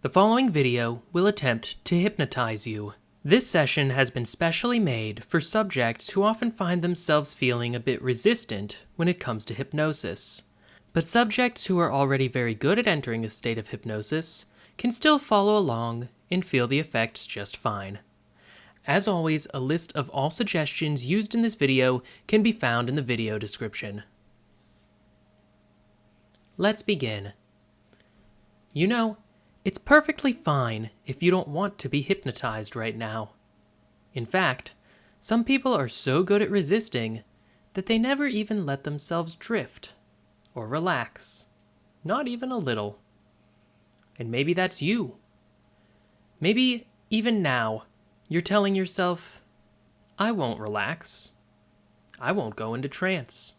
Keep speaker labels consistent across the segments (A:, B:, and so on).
A: The following video will attempt to hypnotize you. This session has been specially made for subjects who often find themselves feeling a bit resistant when it comes to hypnosis. But subjects who are already very good at entering a state of hypnosis can still follow along and feel the effects just fine. As always, a list of all suggestions used in this video can be found in the video description. Let's begin. You know, it's perfectly fine if you don't want to be hypnotized right now. In fact, some people are so good at resisting that they never even let themselves drift or relax, not even a little. And maybe that's you. Maybe even now you're telling yourself, I won't relax. I won't go into trance.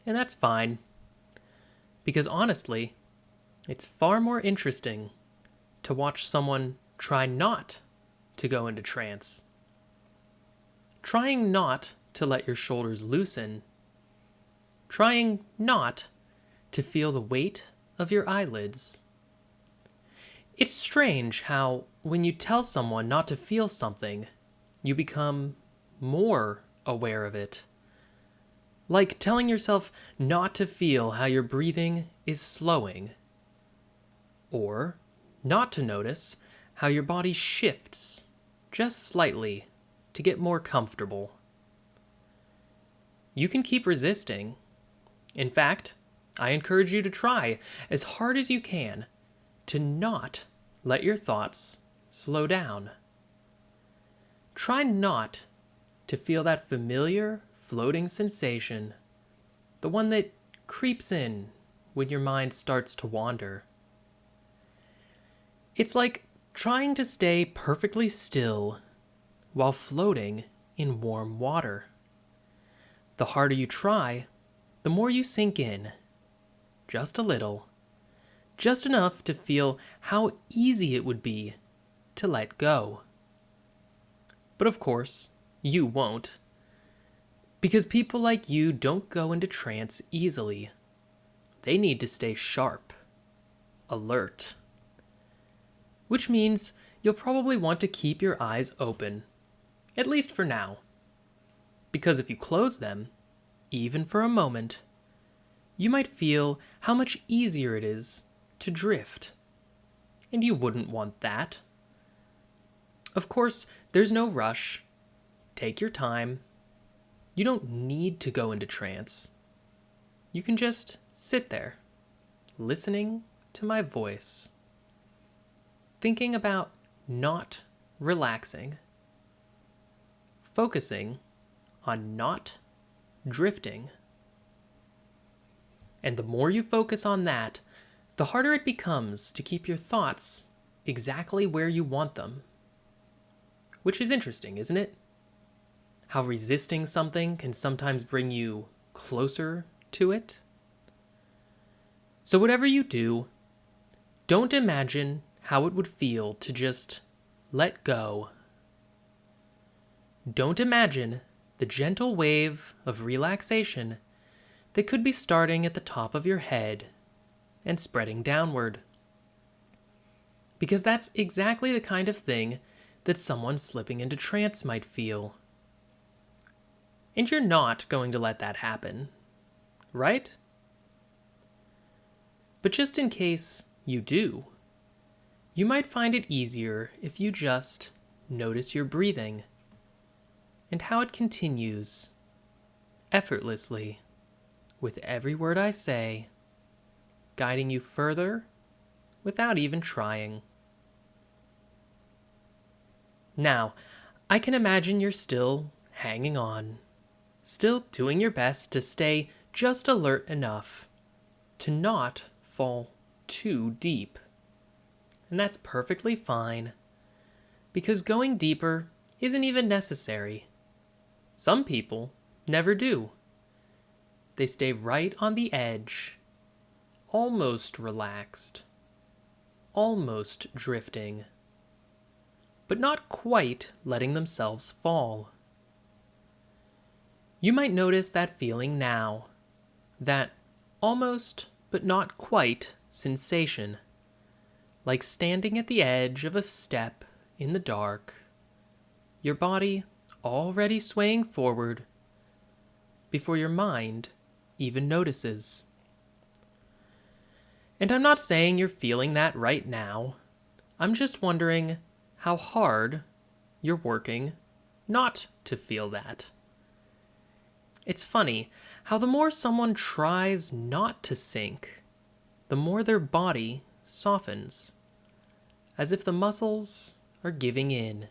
A: And that's fine. Because honestly, it's far more interesting to watch someone try not to go into trance. Trying not to let your shoulders loosen. Trying not to feel the weight of your eyelids. It's strange how, when you tell someone not to feel something, you become more aware of it. Like telling yourself not to feel how your breathing is slowing. Or not to notice how your body shifts just slightly to get more comfortable. You can keep resisting. In fact, I encourage you to try as hard as you can to not let your thoughts slow down. Try not to feel that familiar floating sensation, the one that creeps in when your mind starts to wander. It's like trying to stay perfectly still while floating in warm water. The harder you try, the more you sink in. Just a little. Just enough to feel how easy it would be to let go. But of course, you won't. Because people like you don't go into trance easily. They need to stay sharp, alert. Which means you'll probably want to keep your eyes open, at least for now. Because if you close them, even for a moment, you might feel how much easier it is to drift. And you wouldn't want that. Of course, there's no rush. Take your time. You don't need to go into trance. You can just sit there, listening to my voice. Thinking about not relaxing, focusing on not drifting. And the more you focus on that, the harder it becomes to keep your thoughts exactly where you want them. Which is interesting, isn't it? How resisting something can sometimes bring you closer to it. So whatever you do, don't imagine how it would feel to just let go. Don't imagine the gentle wave of relaxation that could be starting at the top of your head and spreading downward. Because that's exactly the kind of thing that someone slipping into trance might feel. And you're not going to let that happen, right? But just in case you do, you might find it easier if you just notice your breathing and how it continues effortlessly with every word I say, guiding you further without even trying. Now, I can imagine you're still hanging on, still doing your best to stay just alert enough to not fall too deep. And that's perfectly fine, because going deeper isn't even necessary. Some people never do. They stay right on the edge, almost relaxed, almost drifting, but not quite letting themselves fall. You might notice that feeling now, that almost but not quite sensation. like standing at the edge of a step in the dark, your body already swaying forward before your mind even notices. And I'm not saying you're feeling that right now. I'm just wondering how hard you're working not to feel that. It's funny how the more someone tries not to sink, the more their body softens, as if the muscles are giving in,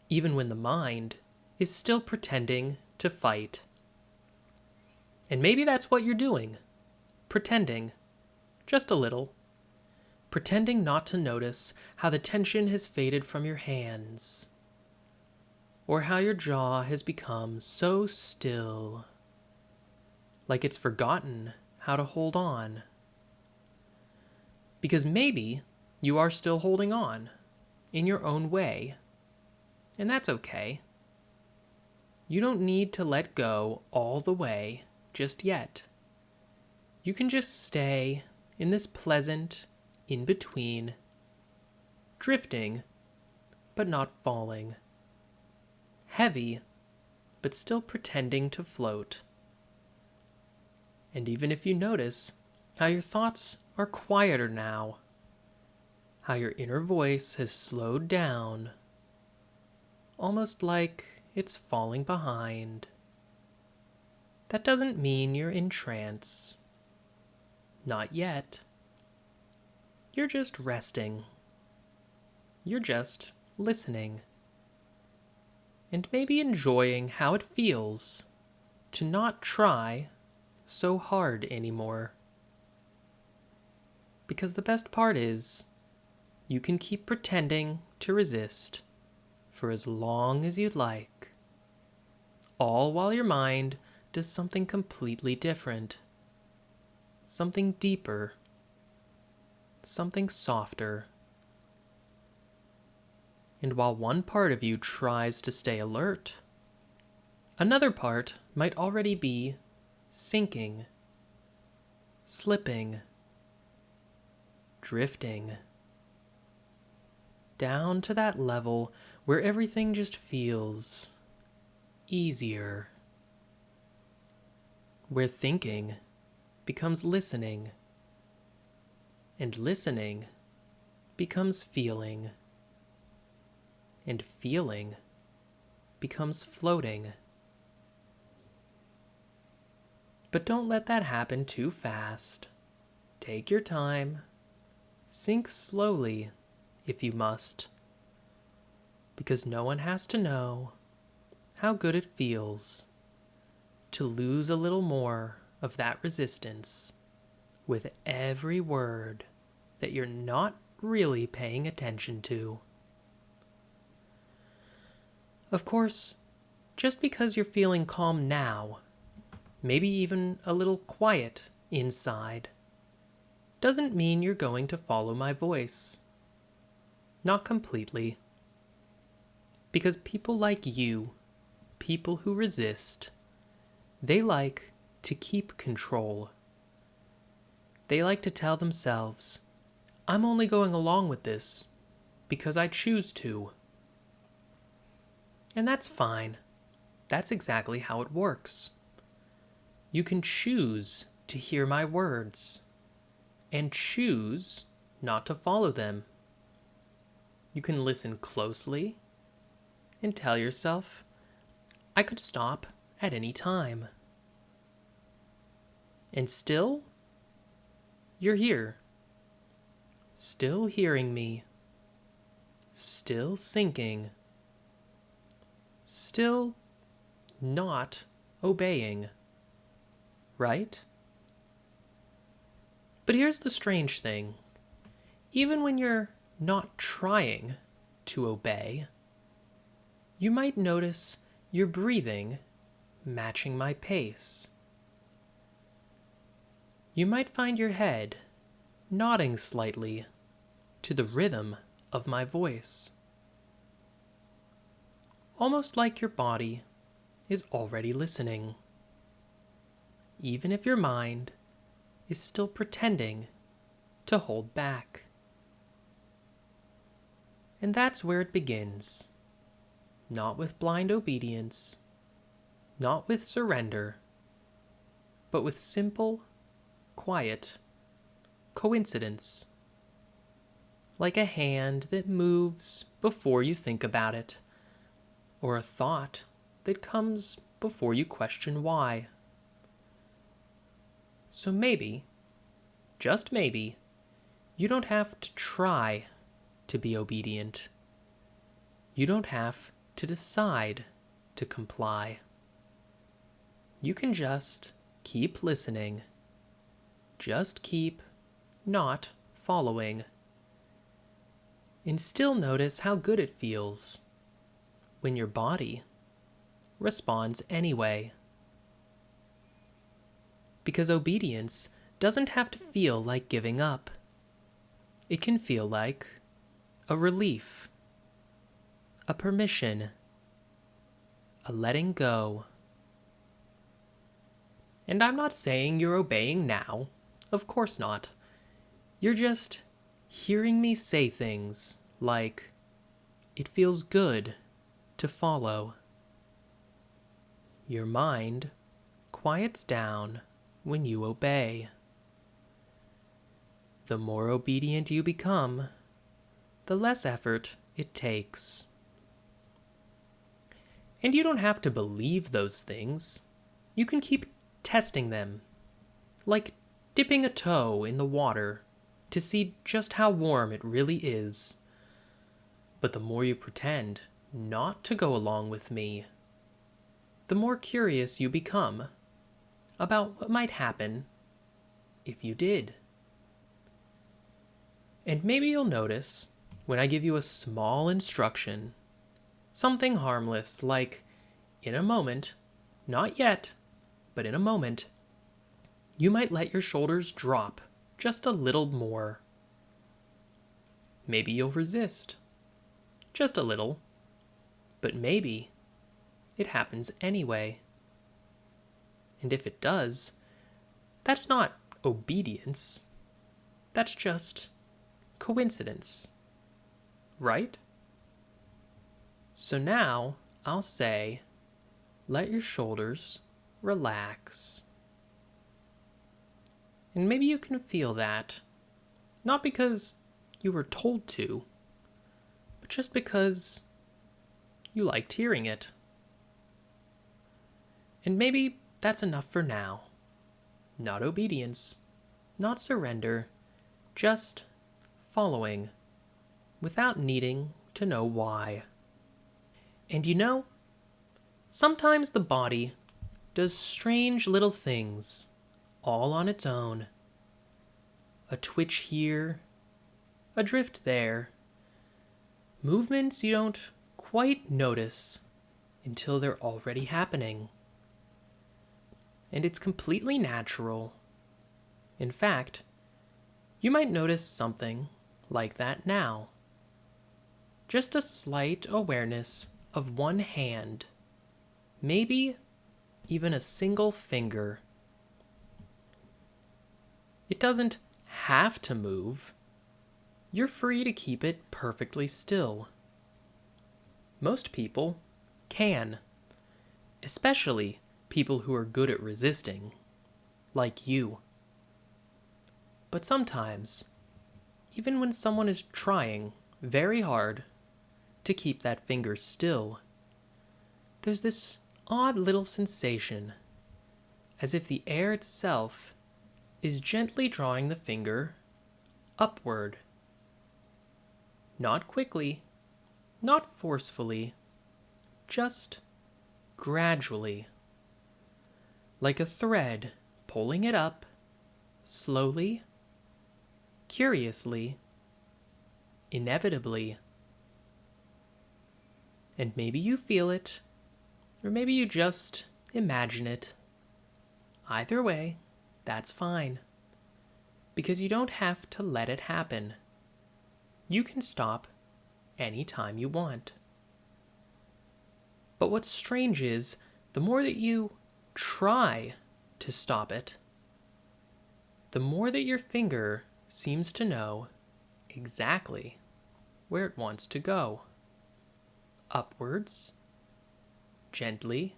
A: even when the mind is still pretending to fight. And maybe that's what you're doing, pretending, just a little. Pretending not to notice how the tension has faded from your hands, or how your jaw has become so still, like it's forgotten how to hold on. Because maybe you are still holding on in your own way, and that's okay. You don't need to let go all the way just yet. You can just stay in this pleasant in-between, drifting but not falling, heavy but still pretending to float. And even if you notice how your thoughts are quieter now, how your inner voice has slowed down, almost like it's falling behind, that doesn't mean you're in trance. Not yet. You're just resting. You're just listening. And maybe enjoying how it feels to not try so hard anymore. Because the best part is, you can keep pretending to resist for as long as you'd like, all while your mind does something completely different, something deeper, something softer. And while one part of you tries to stay alert, another part might already be sinking, slipping, drifting, down to that level where everything just feels easier, where thinking becomes listening, and listening becomes feeling, and feeling becomes floating. But don't let that happen too fast. Take your time. Sink slowly if you must, because no one has to know how good it feels to lose a little more of that resistance with every word that you're not really paying attention to. Of course, just because you're feeling calm now, maybe even a little quiet inside, doesn't mean you're going to follow my voice. Not completely. Because people like you, people who resist, they like to keep control. They like to tell themselves, I'm only going along with this because I choose to. And that's fine. That's exactly how it works. You can choose to hear my words and choose not to follow them. You can listen closely and tell yourself, I could stop at any time. And still, you're here. Still hearing me. Still sinking. Still not obeying. Right? But here's the strange thing. Even when you're not trying to obey, you might notice your breathing matching my pace. You might find your head nodding slightly to the rhythm of my voice. Almost like your body is already listening, even if your mind is still pretending to hold back. And that's where it begins. Not with blind obedience, not with surrender, but with simple, quiet coincidence. Like a hand that moves before you think about it, or a thought that comes before you question why. So maybe, just maybe, you don't have to try to be obedient. You don't have to decide to comply. You can just keep listening. Just keep not following. And still notice how good it feels when your body responds anyway. Because obedience doesn't have to feel like giving up. It can feel like a relief, a permission, a letting go. And I'm not saying you're obeying now, of course not. You're just hearing me say things like, it feels good to follow. Your mind quiets down when you obey. The more obedient you become, the less effort it takes. And you don't have to believe those things. You can keep testing them, like dipping a toe in the water to see just how warm it really is. But the more you pretend not to go along with me, the more curious you become about what might happen if you did. And maybe you'll notice when I give you a small instruction, something harmless like, in a moment, not yet, but in a moment, you might let your shoulders drop just a little more. Maybe you'll resist, just a little, but maybe it happens anyway. And if it does, that's not obedience, that's just coincidence, right? So now I'll say, let your shoulders relax. And maybe you can feel that, not because you were told to, but just because you liked hearing it. And maybe that's enough for now. Not obedience, not surrender, just following, without needing to know why. And you know, sometimes the body does strange little things all on its own. A twitch here, a drift there. Movements you don't quite notice until they're already happening. And it's completely natural. In fact, you might notice something like that now. Just a slight awareness of one hand, maybe even a single finger. It doesn't have to move. You're free to keep it perfectly still. Most people can, especially people who are good at resisting, like you. But sometimes, even when someone is trying very hard to keep that finger still, there's this odd little sensation, as if the air itself is gently drawing the finger upward. Not quickly, not forcefully, just gradually. Like a thread pulling it up, slowly, curiously, inevitably. And maybe you feel it, or maybe you just imagine it. Either way, that's fine, because you don't have to let it happen. You can stop anytime you want. But what's strange is, the more that you try to stop it, the more that your finger seems to know exactly where it wants to go. Upwards, gently,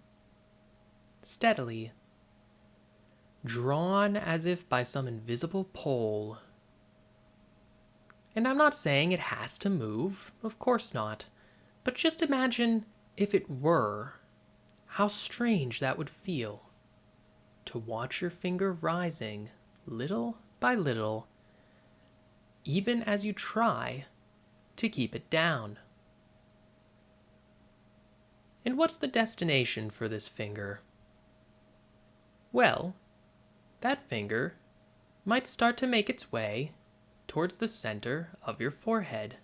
A: steadily, drawn as if by some invisible pole. And I'm not saying it has to move, of course not, but just imagine if it were, how strange that would feel. To watch your finger rising, little by little, even as you try to keep it down. And what's the destination for this finger? Well, that finger might start to make its way towards the center of your forehead.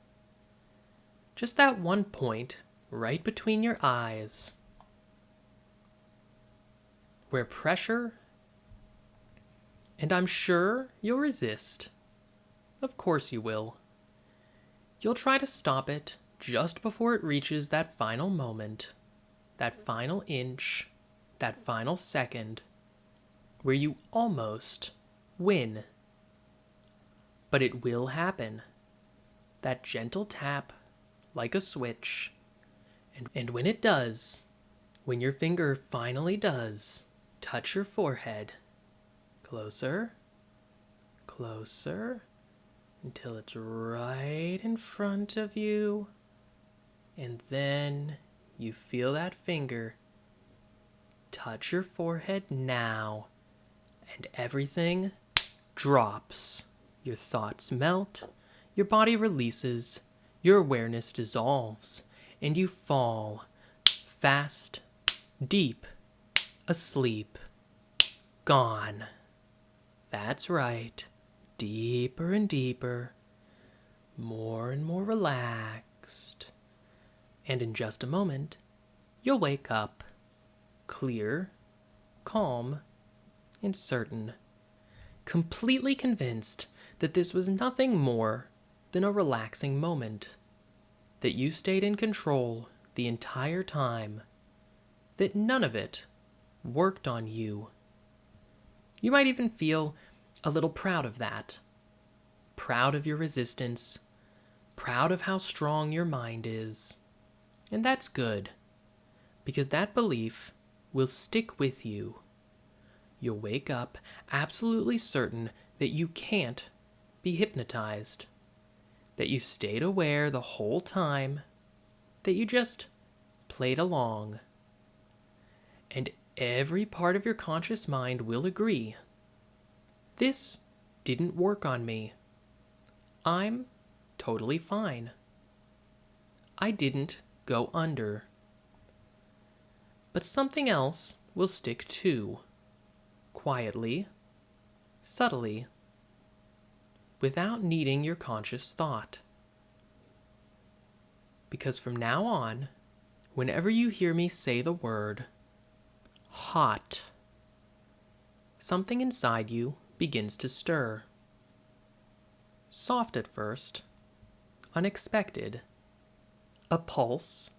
A: Just that one point right between your eyes, where pressure, and I'm sure you'll resist. Of course you will. You'll try to stop it just before it reaches that final moment, that final inch, that final second, where you almost win. But it will happen. That gentle tap, like a switch. And when it does, when your finger finally does touch your forehead, closer, closer, until it's right in front of you, and then you feel that finger touch your forehead now, and everything drops. Your thoughts melt, your body releases, your awareness dissolves, and you fall fast, deep, asleep, gone. That's right, deeper and deeper, more and more relaxed. And in just a moment, you'll wake up, clear, calm, and certain, completely convinced that this was nothing more than a relaxing moment, that you stayed in control the entire time, that none of it worked on you. You might even feel a little proud of that, proud of your resistance, proud of how strong your mind is. And that's good, because that belief will stick with you. You'll wake up absolutely certain that you can't be hypnotized, that you stayed aware the whole time, that you just played along. And every part of your conscious mind will agree. This didn't work on me. I'm totally fine. I didn't go under. But something else will stick too, quietly, subtly, without needing your conscious thought. Because from now on, whenever you hear me say the word hot, something inside you begins to stir. Soft at first, unexpected, a pulse,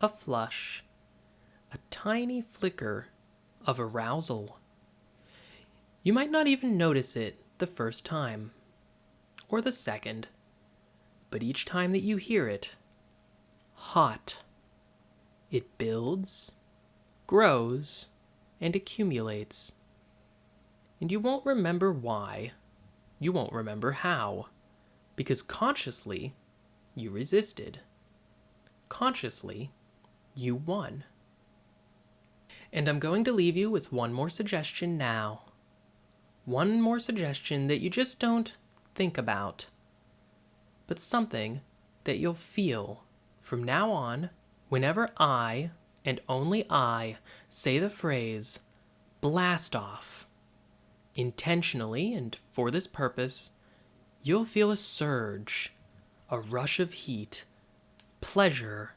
A: a flush, a tiny flicker of arousal. You might not even notice it the first time, or the second, but each time that you hear it, hot, it builds, grows, and accumulates. And you won't remember why, you won't remember how, because consciously, you resisted. Consciously, you won. And I'm going to leave you with one more suggestion now. One more suggestion that you just don't think about, but something that you'll feel from now on whenever I, and only I, say the phrase Blastoff. Intentionally and for this purpose, you'll feel a surge, a rush of heat, pleasure,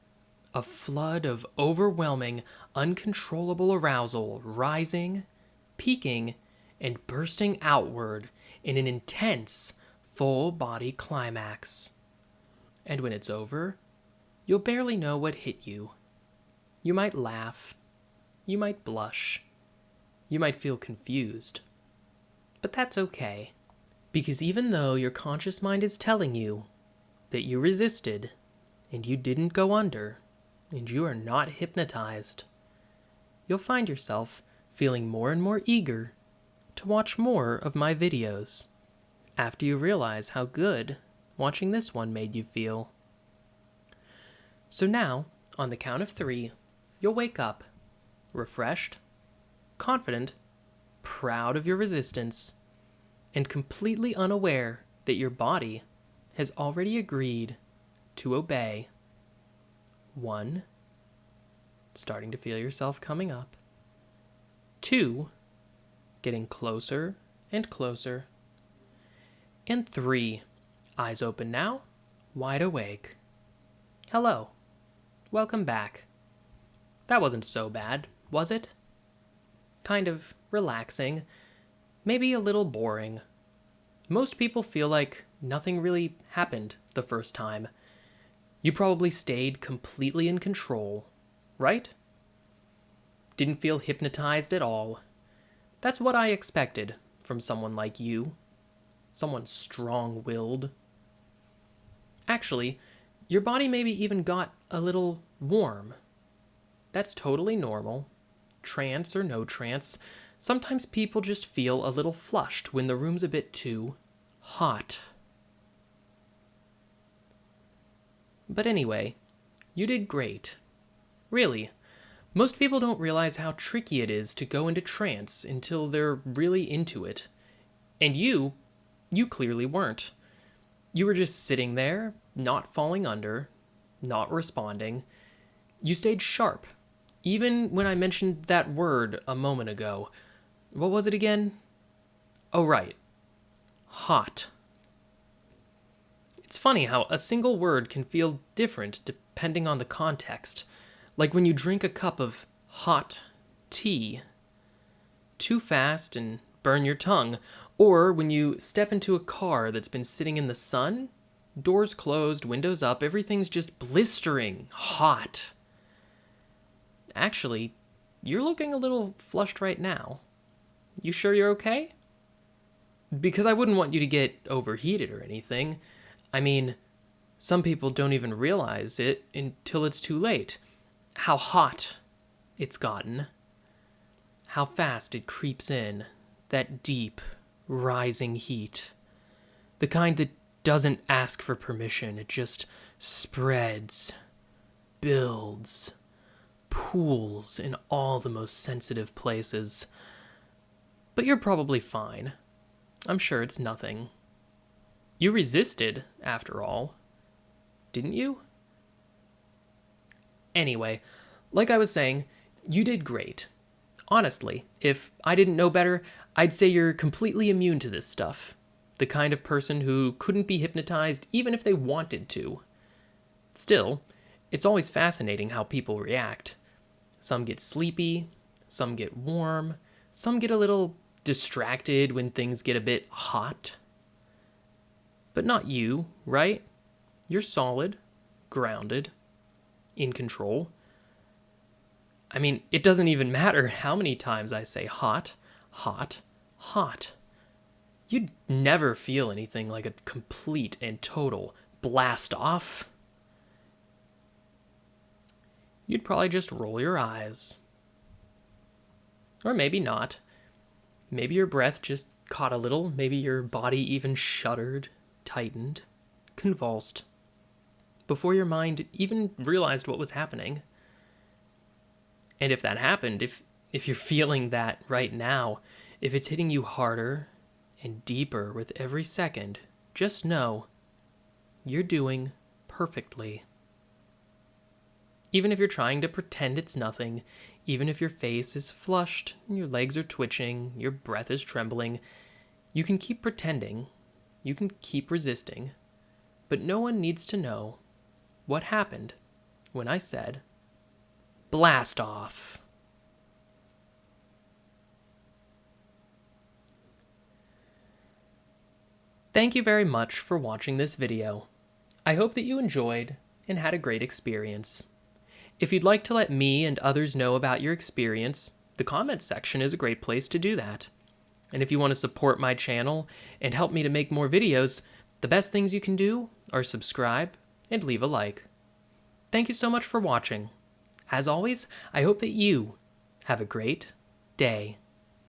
A: a flood of overwhelming, uncontrollable arousal rising, peaking, and bursting outward in an intense, full-body climax. And when it's over, you'll barely know what hit you. You might laugh. You might blush. You might feel confused. But that's okay, because even though your conscious mind is telling you, that you resisted, and you didn't go under, and you are not hypnotized, you'll find yourself feeling more and more eager to watch more of my videos after you realize how good watching this one made you feel. So now, on the count of 3, you'll wake up, refreshed, confident, proud of your resistance, and completely unaware that your body has already agreed to obey. 1, starting to feel yourself coming up. 2, getting closer and closer. And 3, eyes open now, wide awake. Hello, welcome back. That wasn't so bad, was it? Kind of relaxing, maybe a little boring. Most people feel like nothing really happened the first time. You probably stayed completely in control, right? Didn't feel hypnotized at all. That's what I expected from someone like you. Someone strong-willed. Actually, your body maybe even got a little warm. That's totally normal. Trance or no trance, sometimes people just feel a little flushed when the room's a bit too hot. But anyway, you did great. Really, most people don't realize how tricky it is to go into trance until they're really into it. And you clearly weren't. You were just sitting there, not falling under, not responding. You stayed sharp, even when I mentioned that word a moment ago. What was it again? Oh, right. Hot. It's funny how a single word can feel different depending on the context. Like when you drink a cup of hot tea too fast and burn your tongue, or when you step into a car that's been sitting in the sun, doors closed, windows up, everything's just blistering hot. Actually, you're looking a little flushed right now. You sure you're okay? Because I wouldn't want you to get overheated or anything. I mean, some people don't even realize it until it's too late. How hot it's gotten. How fast it creeps in. That deep, rising heat. The kind that doesn't ask for permission. It just spreads, builds, pools in all the most sensitive places. But you're probably fine. I'm sure it's nothing. You resisted, after all. Didn't you? Anyway, like I was saying, you did great. Honestly, if I didn't know better, I'd say you're completely immune to this stuff. The kind of person who couldn't be hypnotized even if they wanted to. Still, it's always fascinating how people react. Some get sleepy, some get warm, some get a little distracted when things get a bit hot. But not you, right? You're solid, grounded, in control. I mean, it doesn't even matter how many times I say hot, hot, hot. You'd never feel anything like a complete and total Blastoff. You'd probably just roll your eyes. Or maybe not. Maybe your breath just caught a little. Maybe your body even shuddered, tightened, convulsed, before your mind even realized what was happening. And if that happened, if you're feeling that right now, if it's hitting you harder and deeper with every second, just know you're doing perfectly. Even if you're trying to pretend it's nothing, even if your face is flushed, your legs are twitching, your breath is trembling, you can keep pretending, you can keep resisting, but no one needs to know what happened when I said, Blastoff. Thank you very much for watching this video. I hope that you enjoyed and had a great experience. If you'd like to let me and others know about your experience, the comments section is a great place to do that. And if you want to support my channel and help me to make more videos, the best things you can do or subscribe and leave a like. Thank you so much for watching. As always, I hope that you have a great day.